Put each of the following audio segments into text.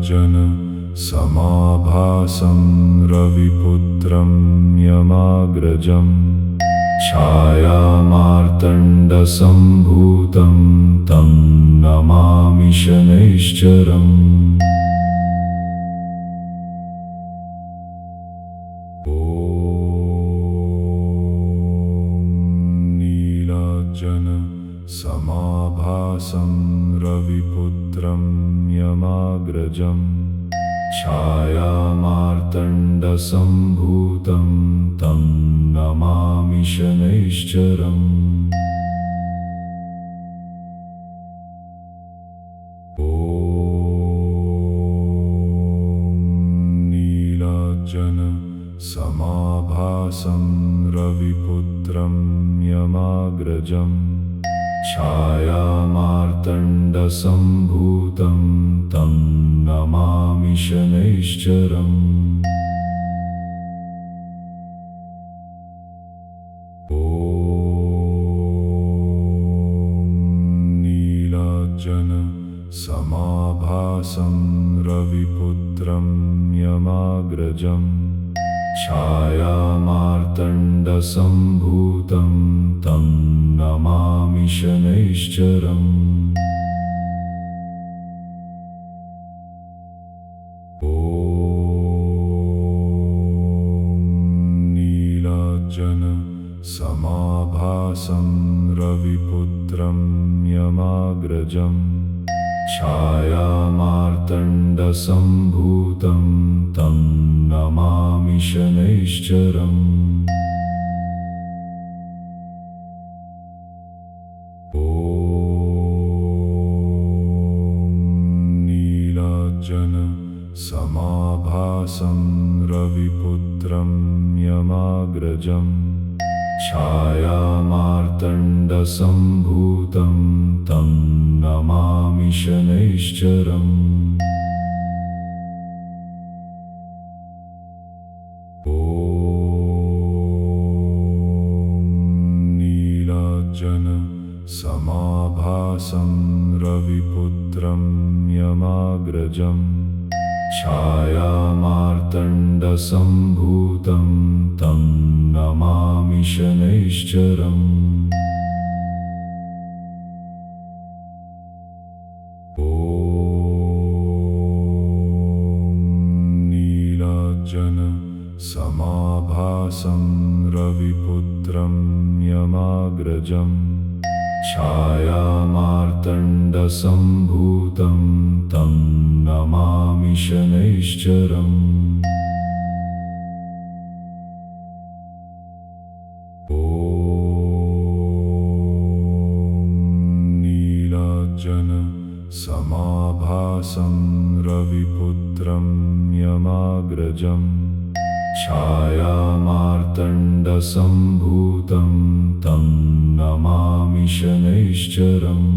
नीलाञ्जन समाभासं रविपुत्रं यमाग्रजं छायामार्तण्डसम्भूतं तं नमामि शनैश्चरम्। नीलाञ्जन समाभासं रविपुत्रं यमाग्रजं छायामार्तण्डसम्भूतं तं नमामि शनैश्चरम्। नीलाञ्जन समाभासं रविपुत्रं यमाग्रजं छायामार्तण्डसम्भूतं तं नमामि शनैश्चरम्। नीलाञ्जन समाभासं रविपुत्रं यमाग्रजं छायामार्तण्डसम्भूतं तं नमामि शनैश्चरम्। नीलाञ्जन समाभासं रविपुत्रं यमाग्रजं छायामार्तण्डसम्भूतं तं नमामि शनैश्चरम्। नीलाञ्जन समाभासं रविपुत्रं यमाग्रजं छायामार्तण्डसम्भूतं तं नमामि शनैश्चरम्। नीलाञ्जन समाभासं रविपुत्रं यमाग्रजं छायामार्तण्डसम्भूतं तं नमामि शनैश्चरम्। नीलाञ्जन समाभासं रविपुत्रं यमाग्रजं छायामार्तण्डसम्भूतं तं नमामि शनैश्चरम्। नीलाञ्जन समाभासं रविपुत्रं यमाग्रजं छायामार्तण्डसम्भूतं तं नमामि शनैश्चरम्।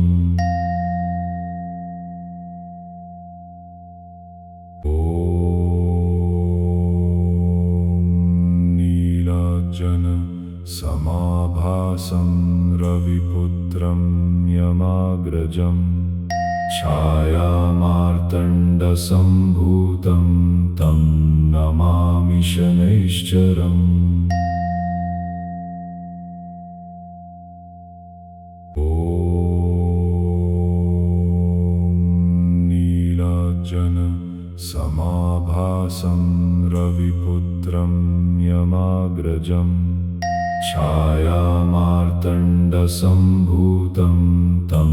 नीलाञ्जन समाभासं रविपुत्रं यमाग्रजं छायामार्तण्डसम्भूतं तं नमामि शनैश्चरम्। नीलाञ्जन समाभासं रविपुत्रं यमाग्रजं छायामार्तण्डसम्भूतं तं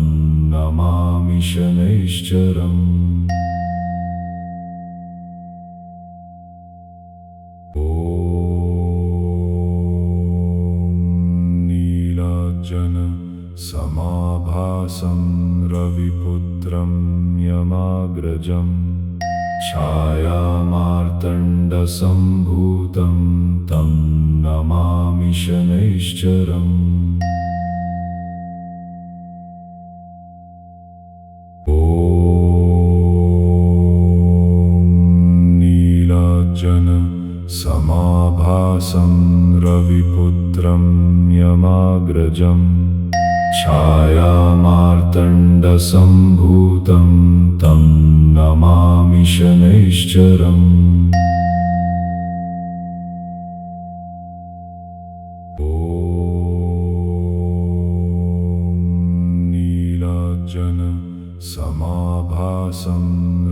नमामि शनैश्चरम्। नीलाञ्जन समाभासं रविपुत्रं यमाग्रजं छायामार्तण्डसम्भूतं तं नमामि शनैश्चरम्। नीलाञ्जन समाभासं रविपुत्रं यमाग्रजं छायामार्तण्ड मार्तण्डसम्भूतं तं नमामि शनैश्चरम् ॐ नीलाञ्जनसमाभासं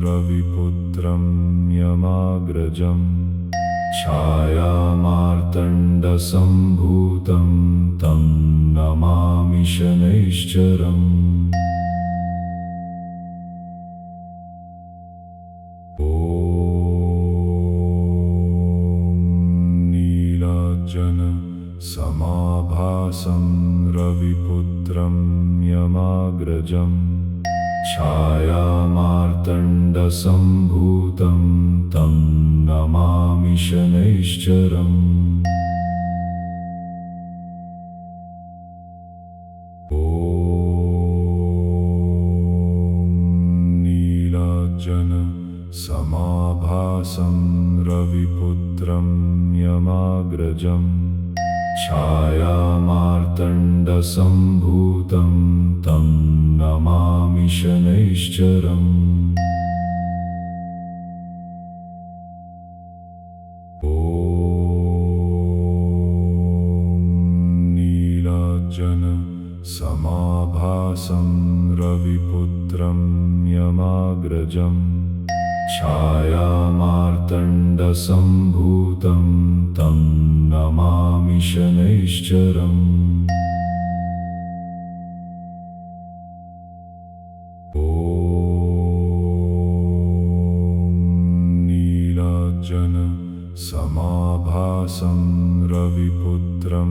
रविपुत्रं यमाग्रजम् छायामार्तण्डसम्भूतं तं नमामि शनैश्चरम् ॐ नीलाञ्जनसमाभासं रविपुत्रं यमाग्रजम् छायामार्तण्डसम्भूतं तं नमामि शनैश्चरम् ॐ नीलाञ्जनसमाभासं रविपुत्रं यमाग्रजम् छायामार्तण्डसम्भूतं तं नमामि शनैश्चरम् ॐ नीलाञ्जनसमाभासं रविपुत्रं यमाग्रजम् छायामार्तण्डसम्भूतं तं नमामि शनैश्चरम् ॐ नीलाञ्जनसमाभासं रविपुत्रं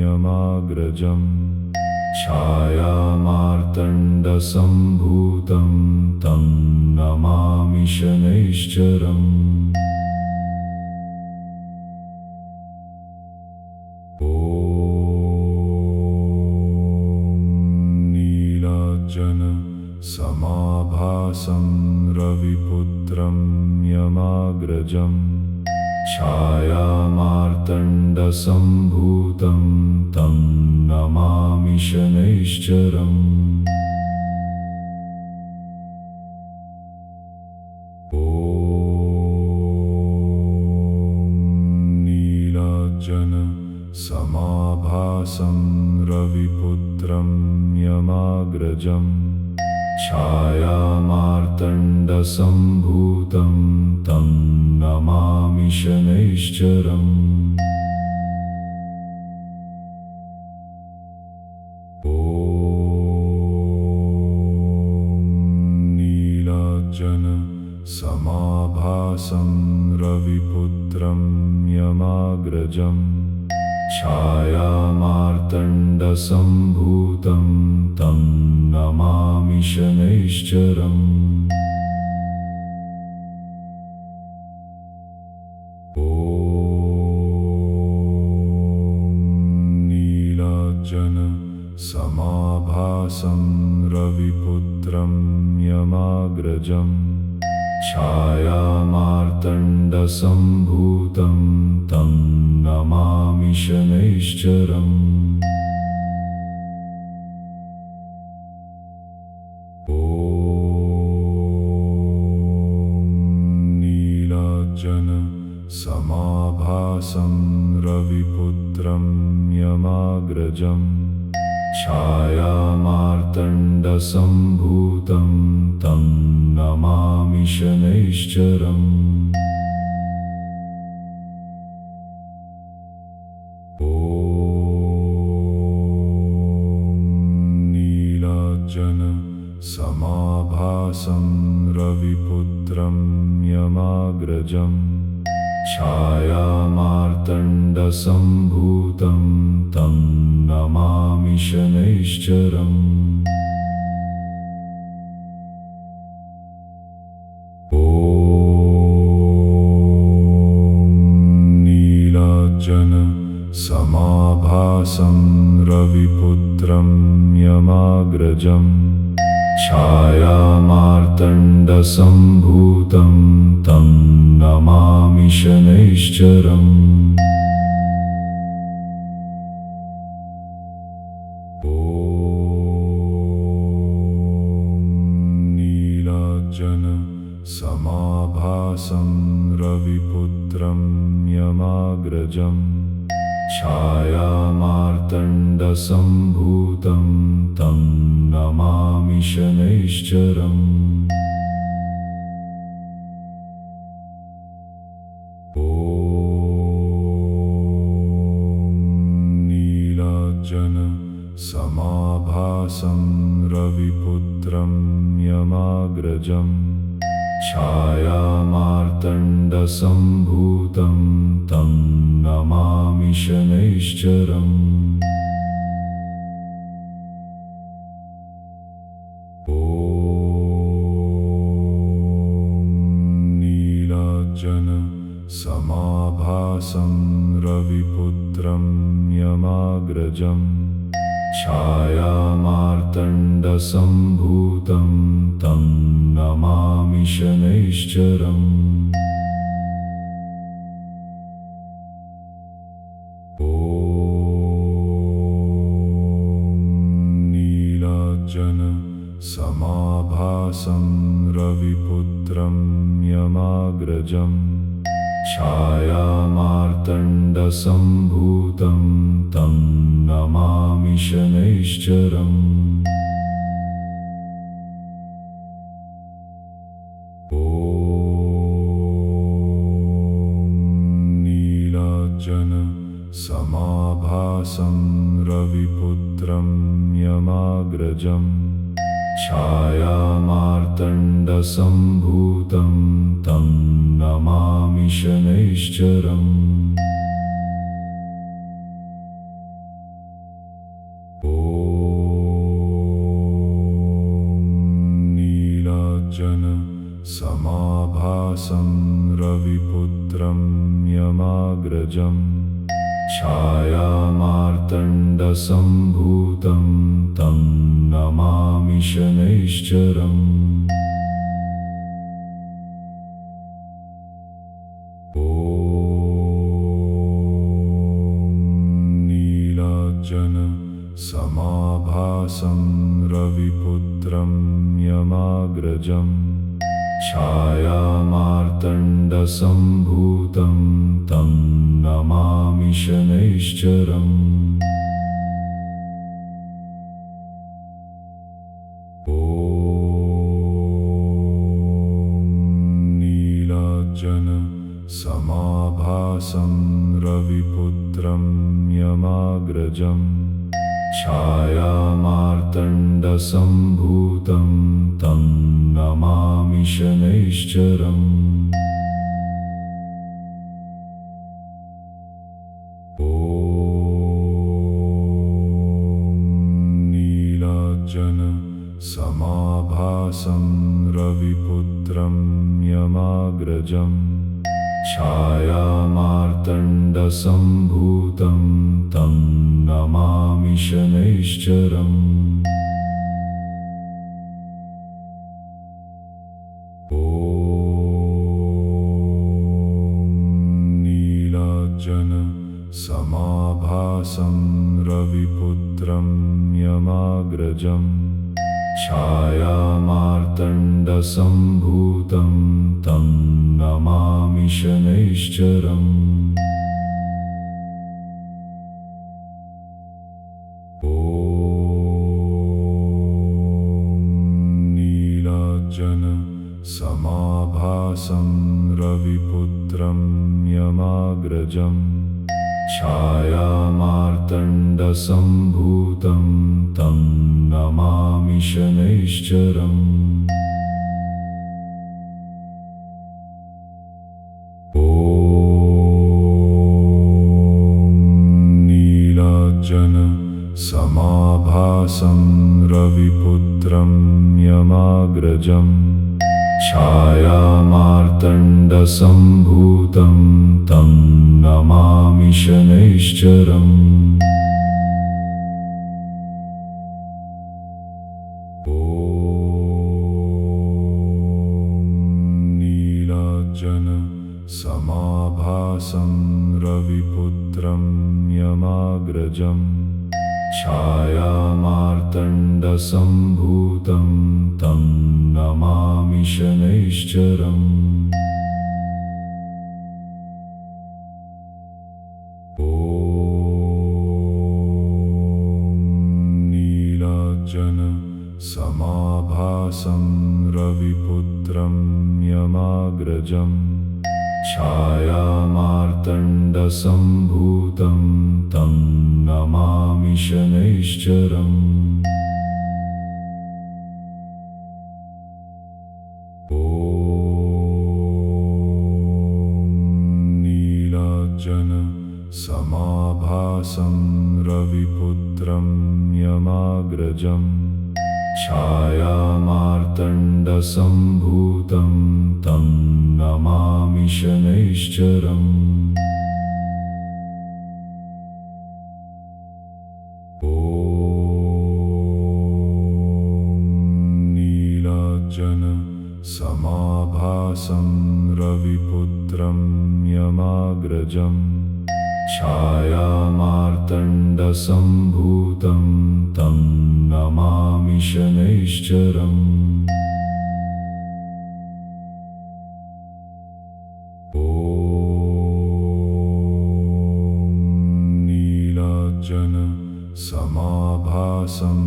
यमाग्रजम् छायामार्तण्डसम्भूतं तं नमामि शनैश्चरम् ॐ नीलाञ्जनसमाभासं रविपुत्रं यमाग्रजम् छायामार्तण्डसम्भूतं तं नमामि शनैश्चरम् ॐ नीलाञ्जनसमाभासं रविपुत्रं यमाग्रजम् छायामार्तण्डसम्भूतं तं नमामि शनैश्चरम् ॐ नीलाञ्जनसमाभासं रविपुत्रं यमाग्रजम् छायामार्तण्डसम्भूतं तं नमामि शनैश्चरम् ॐ नीलाञ्जनसमाभासं रविपुत्रं यमाग्रजम् छायामार्तण्डसम्भूतं तं नमामि शनैश्चरम् ॐ नीलाञ्जनसमाभासं रविपुत्रं यमाग्रजम् छायामार्तण्डसम्भूतं तं नमामि शनैश्चरम् ॐ नीलाञ्जनसमाभासं रविपुत्रं यमाग्रजम् छायामार्तण्डसम्भूतं तं नमामि शनैश्चरम् ॐ नीलाञ्जनसमाभासं रविपुत्रं यमाग्रजम् छायामार्तण्डसम्भूतं तं नमामि शनैश्चरम् ॐ नीलार्जन समाभासं रविपुत्रं यमाग्रजं छायामार्तण्डसम्भूतं तं नमामि शनैश्चरम् ॐ नीलार्जन समाभासं रविपुत्रं यमाग्रजं छायामार्तण्डसम्भूतं तं नमामि शनैश्चरम् ॐ नीलार्जन समाभासं रविपुत्रं यमाग्रजं छायामार्तण्डसम्भूतं तं नमामि शनैश्चरम् ॐ नीलार्जन समाभासं रविपुत्रं यमाग्रजं छायामार्तण्डसम्भूतं तं नमामि शनैश्चरम् ॐ नीलार्जन समाभासं रविपुत्रं यमाग्रजं छायामार्तण्डसम्भूतं तं नमामि शनैश्चरम् ॐ नीलार्जन समाभासं रविपुत्रं यमाग्रजं छायामार्तण्डसम्भूतं तं नमामि शनैश्चरम् ॐ नीलार्जन समाभासं रविपुत्रं यमाग्रजं छायामार्तण्डसम्भूतं तं नमामि शनैश्चरम् ॐ नीलार्जन समाभासं रविपुत्रं यमाग्रजं छायामार्तण्डसम्भूतं तं नमामि शनैश्चरम् ॐ नीलार्जन समाभासं रविपुत्रं यमाग्रजं छायामार्तण्डसम्भूतं तं नमामि शनैश्चरम् ॐ नीलार्जन समाभासं रविपुत्रं यमाग्रजं छायामार्तण्डसम्भूतं तं नमामि शनैश्चरम् ॐ नीलार्जन समाभासं रविपुत्रं यमाग्रजं छायामार्तण्डसम्भूतं तं नमामि शनैश्चरम् ॐ नीलार्जन समाभासं रविपुत्रं यमाग्रजं छायामार्तण्डसम्भूतं तं नमामि शनैश्चरम् ॐ नीलार्जन समाभासं रविपुत्रं यमाग्रजं छायामार्तण्डसम्भूतं तं नमामि शनैश्चरम् ॐ नीलाञ्जनसमाभासं रविपुत्रं यमाग्रजं छायामार्तण्डसम्भूतं तं नमामि शनैश्चरम् ॐ नीलाञ्जनसमाभासं रविपुत्रं यमाग्रजं छायामार्तण्डसम्भूतं तं नमामि शनैश्चरम् ॐ नीलाञ्जनसमाभासं रविपुत्रं यमाग्रजं छायामार्तण्डसम्भूतं तं नमामि शनैश्चरम् ॐ नीलाञ्जनसमाभासं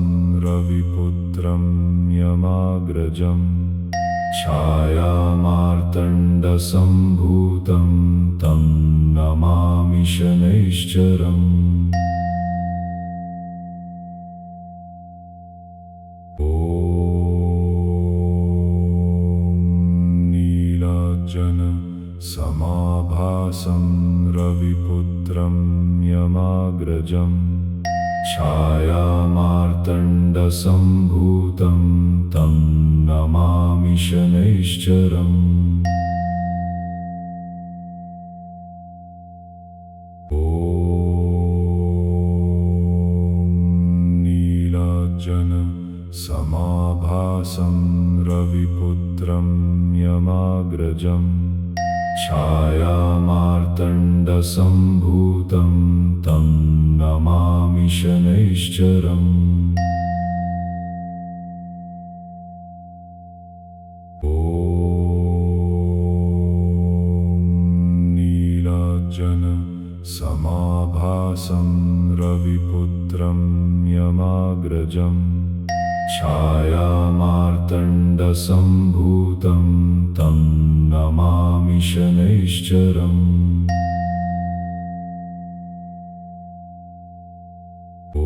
रविपुत्रं यमाग्रजं छायामार्तण्डसम्भूतं तं नमामि शनैश्चरम् ॐ नीलाञ्जनसमाभासं रविपुत्रं यमाग्रजं छायामार्तण्डसम्भूतं तं नमामि शनैश्चरम् ॐ नीलाञ्जनसमाभासं रविपुत्रं यमाग्रजं छायामार्तण्डसम्भूतं तं नमामि शनैश्चरम् ॐ नीलाञ्जनसमाभासं रविपुत्रं यमाग्रजं छायामार्तण्डसम्भूतं तं नमामि शनैश्चरम् ॐ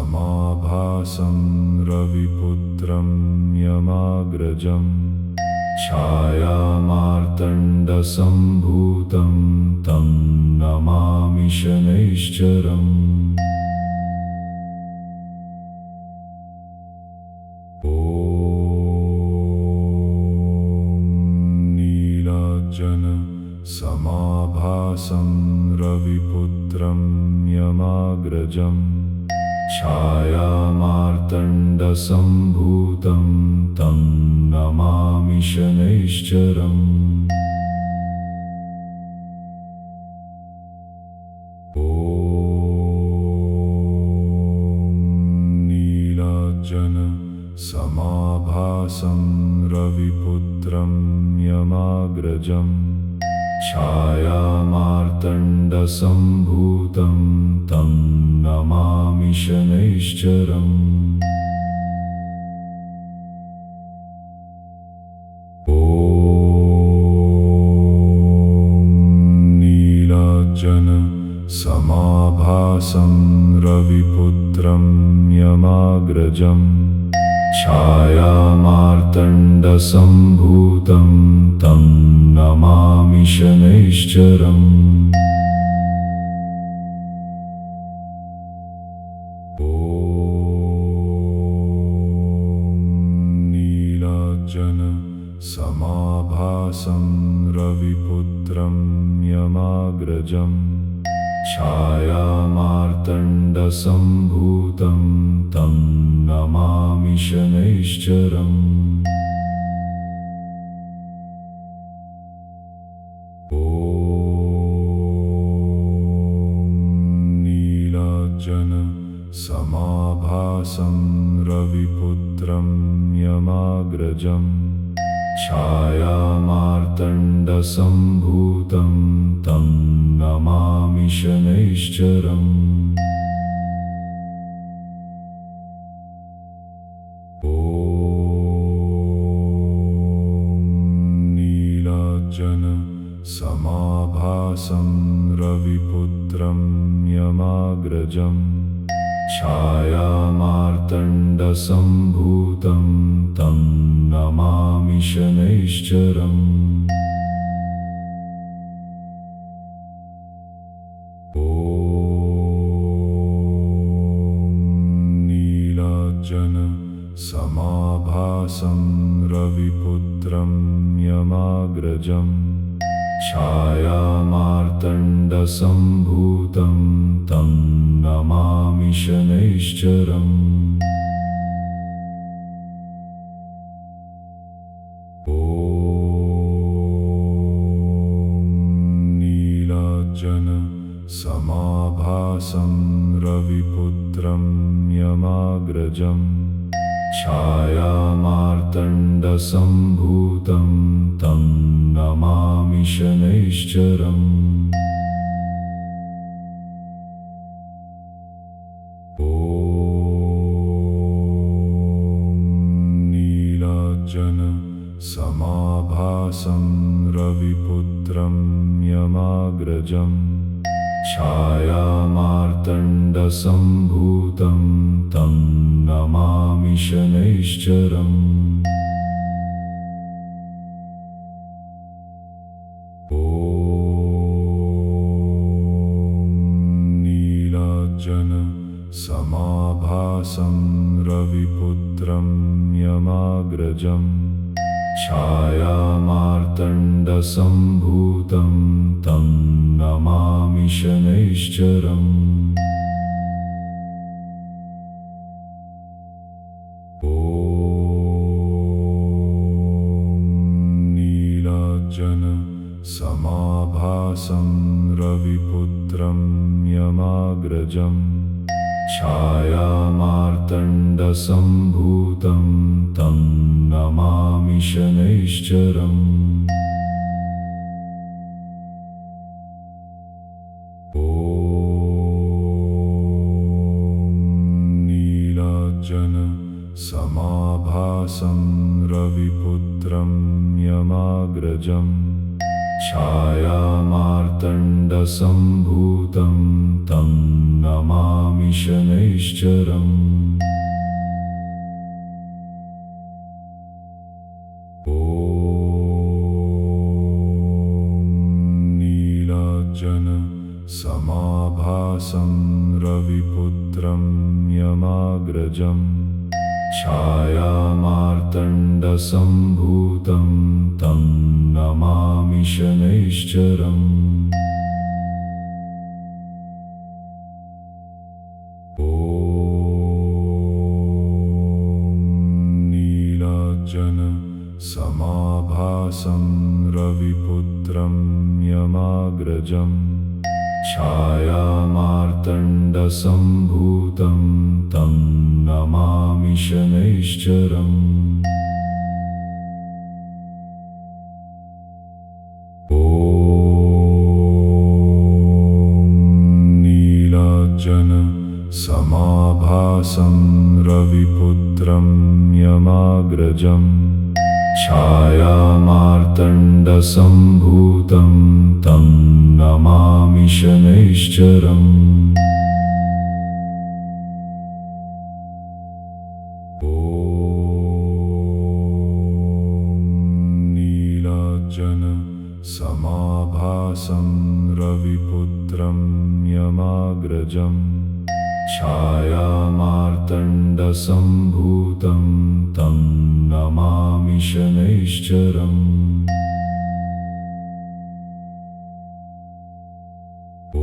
नीलाञ्जनसमाभासं रविपुत्रं यमाग्रजं छायामार्तण्डसम्भूतं तं नमामि शनैश्चरम् ॐ नीलाञ्जनसमाभासं रविपुत्रं यमाग्रजं छायामार्तण्डसम्भूतं तं नमामि शनैश्चरम् ॐ नीलाञ्जनसमाभासं रविपुत्रं यमाग्रजं छायामार्तण्डसम्भूतं तं नमामि शनैश्चरम् ॐ नीलाञ्जनसमाभासं रविपुत्रं यमाग्रजं छायामार्तण्डसम्भूतं तं नमामि शनैश्चरम् ॐ नीलाञ्जनसमाभासं रविपुत्रं यमाग्रजं छायामार्तण्डसम्भूतं तं नमामि शनैश्चरम् ॐ नीलाञ्जन समाभासं रविपुत्रं यमाग्रजम् छायामार्तण्डसम्भूतं तं नमामि शनैश्चरम् ॐ नीलाञ्जन समाभासं रविपुत्रं यमाग्रजम् छायामार्तण्डसम्भूतं तं नमामि शनैश्चरम् ॐ नीलाञ्जन समाभासं रविपुत्रं यमाग्रजम् छायामार्तण्डसम्भूतं तं नमामि शनैश्चरम् ॐ नीलाञ्जन समाभासं रविपुत्रं यमाग्रजम् छायामार्तण्डसम्भूतं तं नमामि शनैश्चरम् ॐ नीलाञ्जन समाभासं रविपुत्रं यमाग्रजम् छायामार्तण्डसम्भूतं तं नमामि शनैश्चरम् ॐ नीलाञ्जन समाभासं रविपुत्रं यमाग्रजम् छायामार्तण्डसम्भूतं तं नमामि शनैश्चरम् ॐ नीलाञ्जन समाभासं रविपुत्रं यमाग्रजम् छायामार्तण्डसम्भूतं तं नमामि शनैश्चरम् ॐ नीलाञ्जन समाभासं रविपुत्रं यमाग्रजम् छायामार्तण्डसम्भूतं तं नमामि शनैश्चरम् ॐ नीलाञ्जन समाभासं रविपुत्रं यमाग्रजम् छायामार्तण्डसम्भूतं तं नमामि शनैश्चरम् ॐ नीलाञ्जन समाभासं रविपुत्रं यमाग्रजम् छायामार्तण्डसम्भूतं तं नमामि शनैश्चरम् ॐ नीलाञ्जन समाभासं रविपुत्रं यमाग्रजम् छायामार्तण्डसम्भूतं तं नमामि शनैश्चरम् ॐ नीलाञ्जन समाभासं रविपुत्रं यमाग्रजम् छायामार्तण्डसम्भूतं तं नमामि शनैश्चरम् ॐ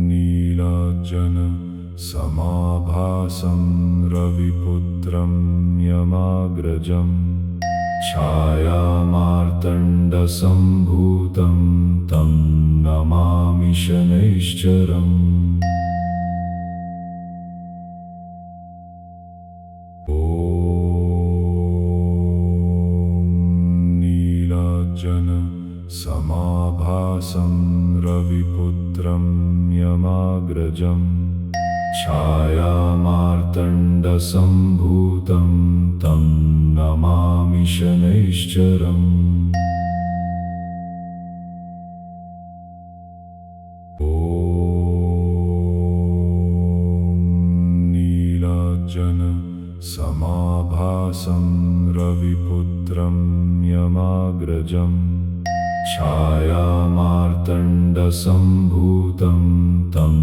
नीलाञ्जन समाभासं रविपुत्रं यमाग्रजम् छायामार्तण्डसम्भूतं तं नमामि नमामि शनैश्चरम् ॐ नीलाञ्जन समाभासं रविपुत्रं यमाग्रजं छायामार्तण्डसम्भूतं तं नमामि शनैश्चरम् ॐ नीलाञ्जन समाभासं रविपुत्रं यमाग्रजं छायामार्तण्डसम्भूतं तं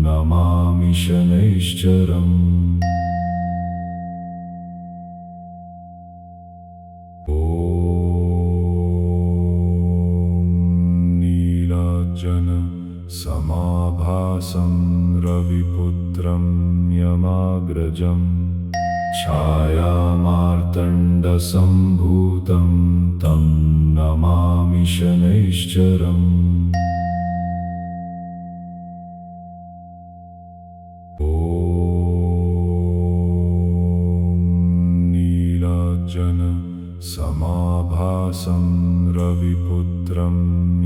नमामि शनैश्चरम् ॐ नीलाञ्जन समाभासं रविपुत्रं यमाग्रजं छायामार्तण्डसम्भूतं तं नमामि शनैश्चरम् ॐ नीलाञ्जन समाभासं रविपुत्रं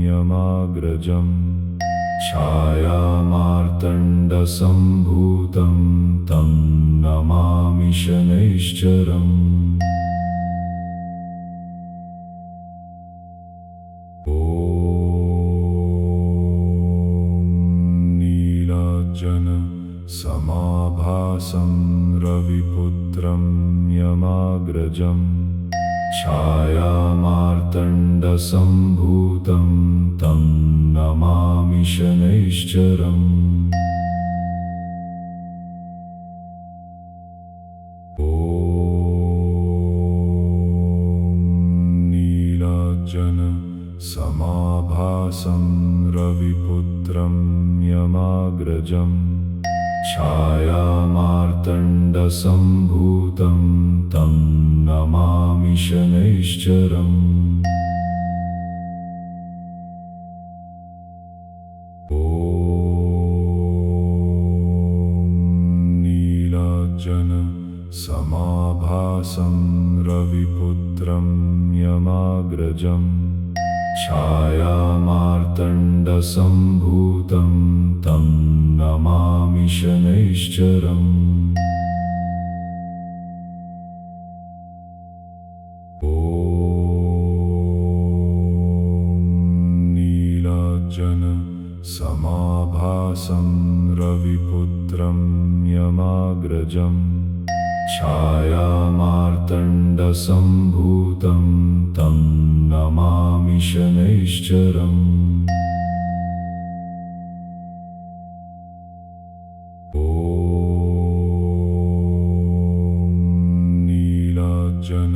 यमाग्रजं छायामार्तण्डसम्भूतं तं नमामि शनैश्चरम् ॐ नीलाञ्जन समाभासं रविपुत्रं यमाग्रजं छायामार्तण्डसम्भूतं तं नमामि शनैश्चरम् ॐ नीलाञ्जन समाभासं रविपुत्रं यमाग्रजं छायामार्तण्डसम्भूतं तं नमामि शनैश्चरम् ॐ नीलाञ्जन समाभासं रविपुत्रं यमाग्रजं छायामार्तण्डसम्भूतं तं नमामि शनैश्चरम् ॐ नीलाञ्जन समाभासं रविपुत्रं यमाग्रजं छायामार्तण्डसम्भूतं तं नमामि शनैश्चरम् ॐ नीलाञ्जन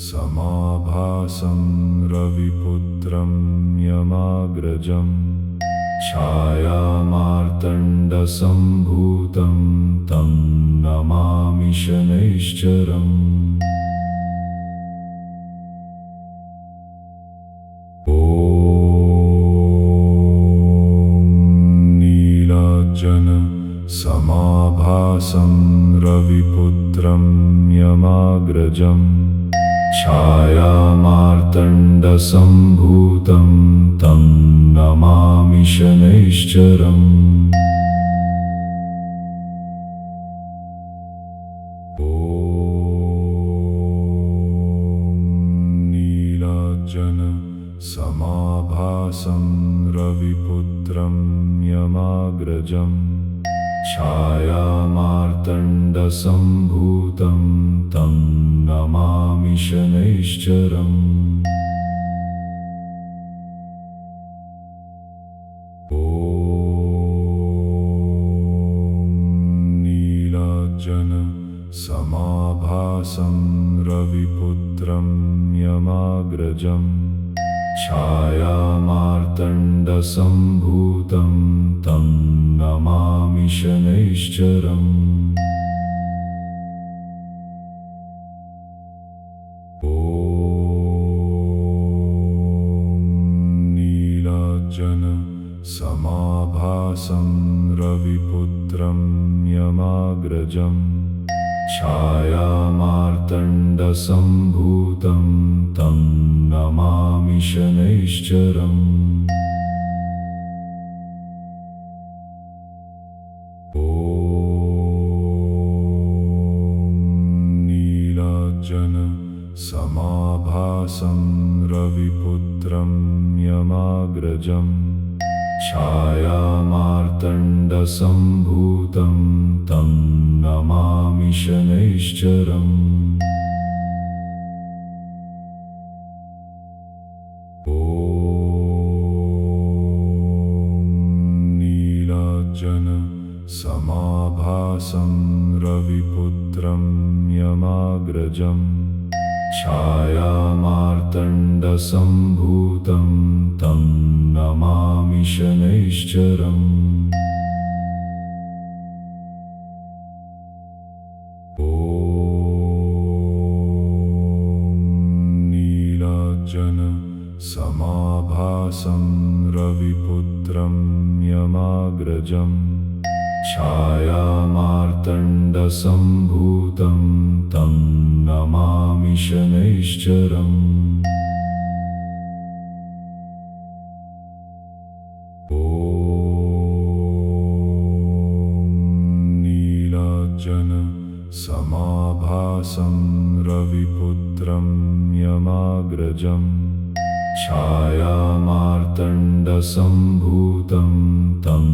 समाभासं रविपुत्रं यमाग्रजं छायामार्तण्डसम्भूतं तं नमामि शनैश्चरम् ॐ नीलाञ्जन समाभासं रविपुत्रं यमाग्रजं छायामार्तण्डसम्भूतं तं नमामि शनैश्चरम् ॐ नीलाञ्जन समाभासं रविपुत्रं यमाग्रजं छायामार्तण्डसम्भूतं तं नमामि शनैश्चरम् ॐ नीलाञ्जन समाभासं रविपुत्रं यमाग्रजं छायामार्तण्डसम्भूतं तं नमामि शनैश्चरम् ॐ नीलाञ्जन समाभासं रविपुत्रं यमाग्रजं छायामार्तण्डसम्भूतं तं नमामि शनैश्चरम् समाभासं रविपुत्रं यमाग्रजं छायामार्तण्डसम्भूतं तं नमामि शनैश्चरम् ॐ नीलाञ्जन समाभासं रविपुत्रं यमाग्रजं छायामार्तण्डसम्भूतं तं नमामि शनैश्चरम् ॐ नीलाञ्जन समाभासं रविपुत्रं यमाग्रजं छायामार्तण्डसम्भूतं तं नमामि शनैश्चरम् ॐ नीलाञ्जन समाभासं रविपुत्रं यमाग्रजं छायामार्तण्डसम्भूतं तं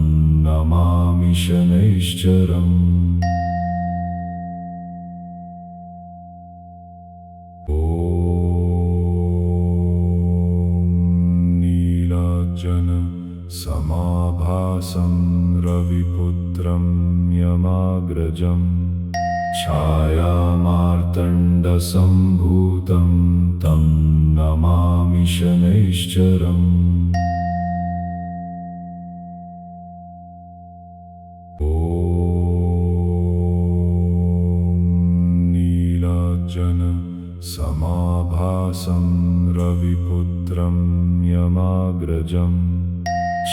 नमामि शनैश्चरम् ॐ नीलाञ्जन समाभासं रविपुत्रं यमाग्रजं छायामार्तण्डसम्भूतं तं नमामि शनैश्चरम् ॐ नीलाञ्जन समाभासं रविपुत्रं यमाग्रजं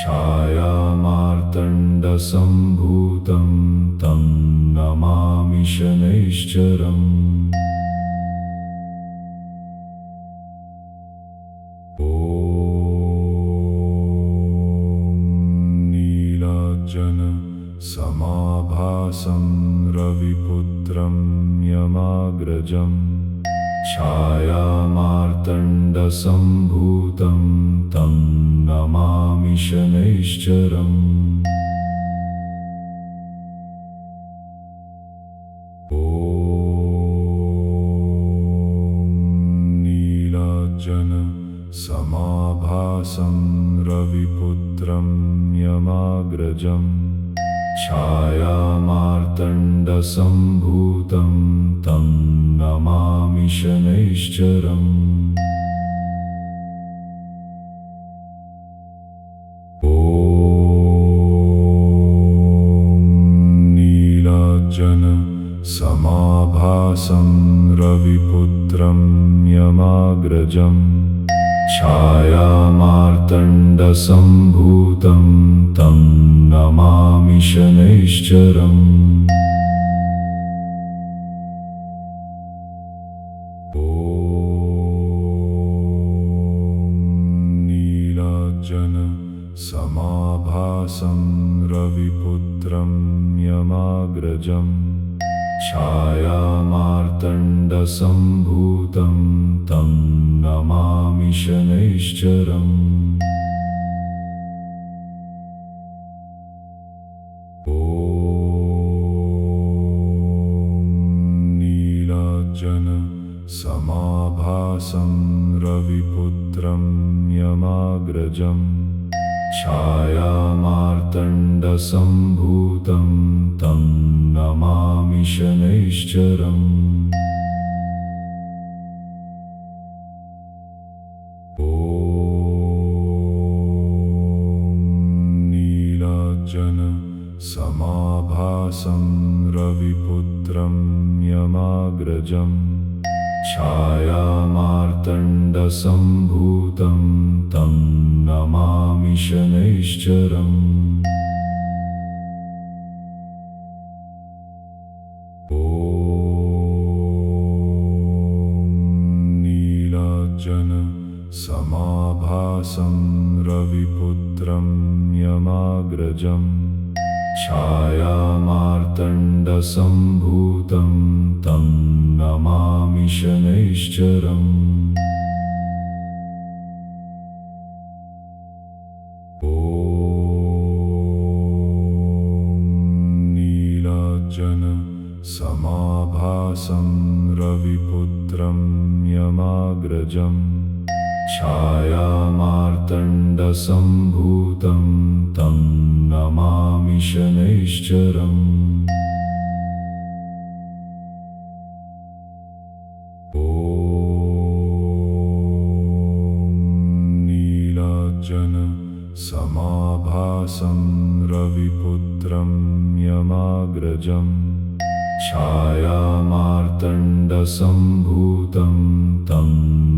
छायामार्तण्डसम्भूतं तं नमामि शनैश्चरम् ॐ नीलाञ्जन समाभासं रविपुत्रं यमाग्रजं छायामार्तण्डसम्भूतं तं नमामि शनैश्चरम् ॐ नीलाञ्जन समाभासं रविपुत्रं यमाग्रजं छायामार्तण्डसम्भूतं तं नमामि शनैश्चरम् ॐ नीलाञ्जन समाभासं रविपुत्रं यमाग्रजं छायामार्तण्डसम्भूतं तं नमामि शनैश्चरम् ॐ नीलाञ्जन समाभासं रविपुत्रं यमाग्रजं छायामार्तण्डसम्भूतं तं नमामि शनैश्चरम् ॐ नीलाञ्जन समाभासं रविपुत्रं यमाग्रजं छायामार्तण्डसम्भूतं तं नमामि शनैश्चरम् ॐ नीलाञ्जन समाभासं रविपुत्रं यमाग्रजं छायामार्तण्डसम्भूतं तं नमामि शनैश्चरम् ॐ नीलाञ्जनसमाभासं रविपुत्रं यमाग्रजम् छायामार्तण्डसम्भूतं तं नमामि शनैश्चरम् ॐ नीलाञ्जनसमाभासं रविपुत्रं यमाग्रजम् छायामार्तण्डसम्भूतं तं नमामि शनैश्चरम् ॐ नीलाञ्जनसमाभासं रविपुत्रं यमाग्रजम् छायामार्तण्डसम्भूतं तं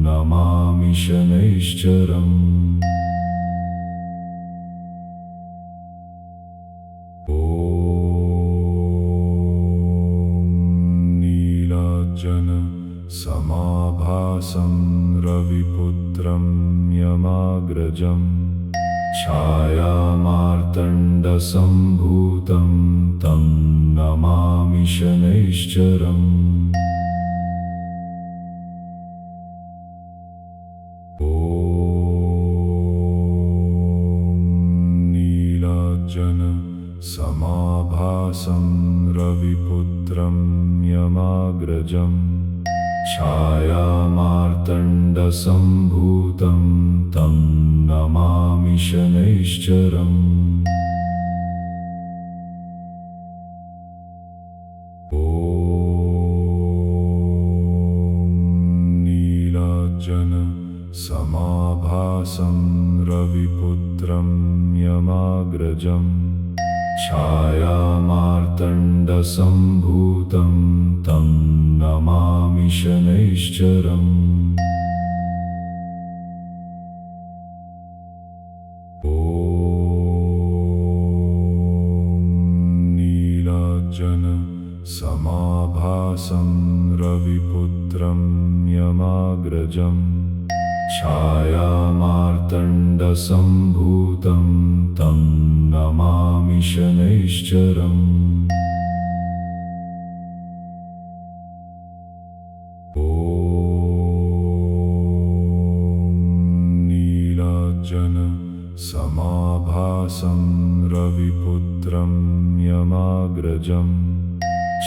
नमामि शनैश्चरम् ॐ नीलाञ्जनसमाभासं रविपुत्रं यमाग्रजम् छायामार्तण्डसम्भूतं तं नमामि शनैश्चरम् ॐ नीलाञ्जनसमाभासं रविपुत्रं यमाग्रजम् छायामार्तण्डसम्भूतं तं नमामि शनैश्चरम् ॐ नीलाञ्जनसमाभासं रविपुत्रं यमाग्रजम् छायामार्तण्डसम्भूतं तं नमामि शनैश्चरम् ॐ नीलाञ्जनसमाभासं रविपुत्रं यमाग्रजम् छायामार्तण्डसम्भूतं तं नमामि शनैश्चरम् ॐ नीलाञ्जनसमाभासं रविपुत्रं यमाग्रजम्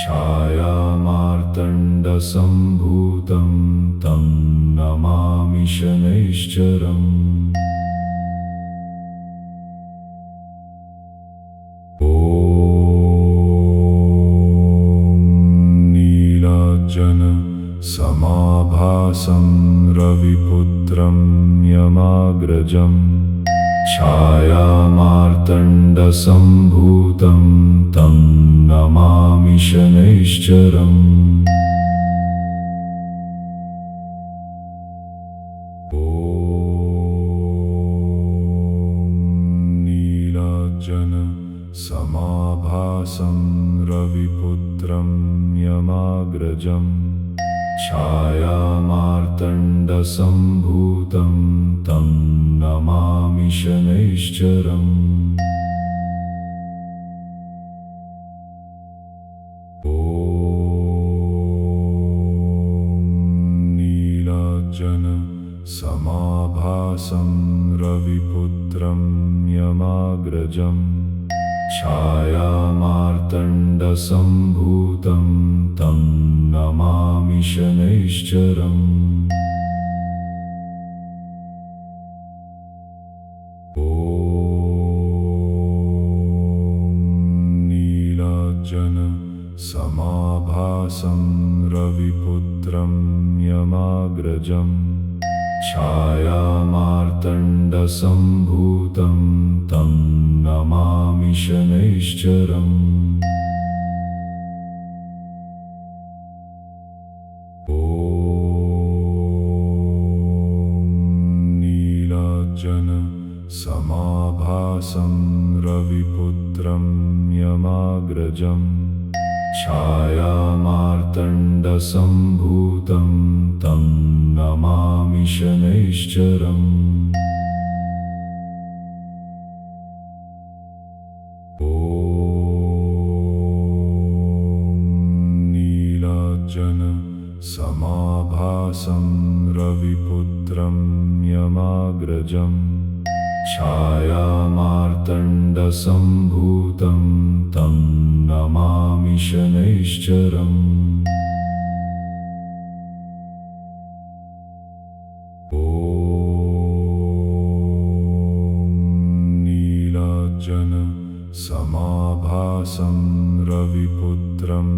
छायामार्तण्डसम्भूतं तं नमामि शनैश्चरम् ॐ नीलाञ्जनसमाभासं रविपुत्रं यमाग्रजम् छायामार्तण्डसम्भूतं तं नमामि शनैश्चरम् ॐ नीलाञ्जनसमाभासं रविपुत्रं यमाग्रजम् छायामार्तण्डसम्भूतं तं नमामि शनैश्चरम् ॐ नीलाञ्जनसमाभासं रविपुत्रं यमाग्रजम् छायामार्तण्डसम्भूतं तं नमामि शनैश्चरम् ॐ नीलाञ्जनसमाभासं रविपुत्रं यमाग्रजम् छायामार्तण्डसम्भूतं तं नमामि शनैश्चरम् ॐ समाभासं रविपुत्रं यमाग्रजं छायामार्तण्डसम्भूतं तं नमामि शनैश्चरम् ॐ नीलाञ्जन समाभासं रविपुत्रं यमाग्रजं छायामार्तण्डसम्भूतं तं नमामि शनैश्चरम् ॐ नीलाञ्जन समाभासं रविपुत्रं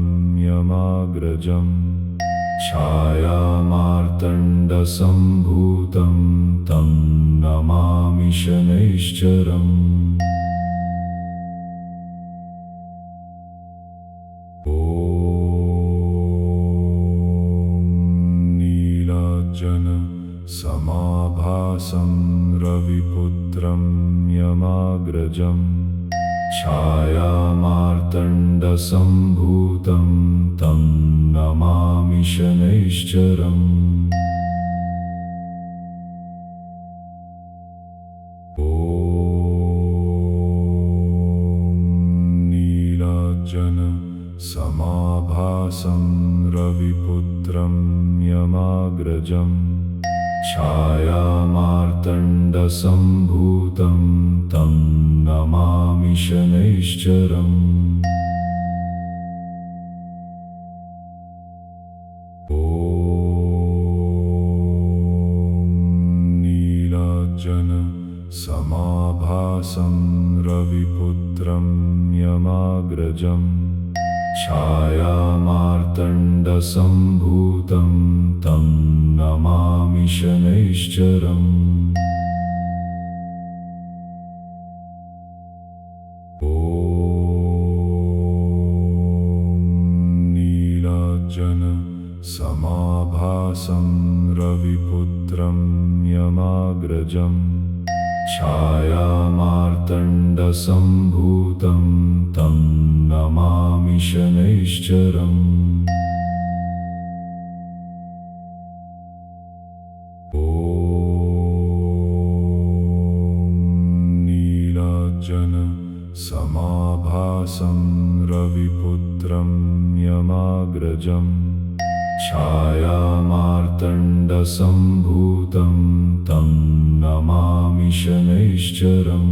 यमाग्रजं छायामार्तण्डसम्भूतं तं नमामि शनैश्चरम् ॐ नीलाञ्जन समाभासं रविपुत्रं यमाग्रजं छायामार्तण्डसम्भूतं तं नमामि शनैश्चरम् ॐ नीलाञ्जन समाभासं रविपुत्रं यमाग्रजं छायामार्तण्डसम्भूतं तं नमामि शनैश्चरम् ॐ नीलाञ्जन समाभासं रविपुत्रं यमाग्रजं छायामार्तण्डसम्भूतं तं नमामि शनैश्चरम् ॐ नीलाञ्जन समाभासं रविपुत्रं यमाग्रजं छायामार्तण्डसम्भूतं तं नमामि शनैश्चरम् ॐ नीलाञ्जन समाभासं रविपुत्रं यमाग्रजं छायामार्तण्डसम्भूतं तं नमामि शनैश्चरम्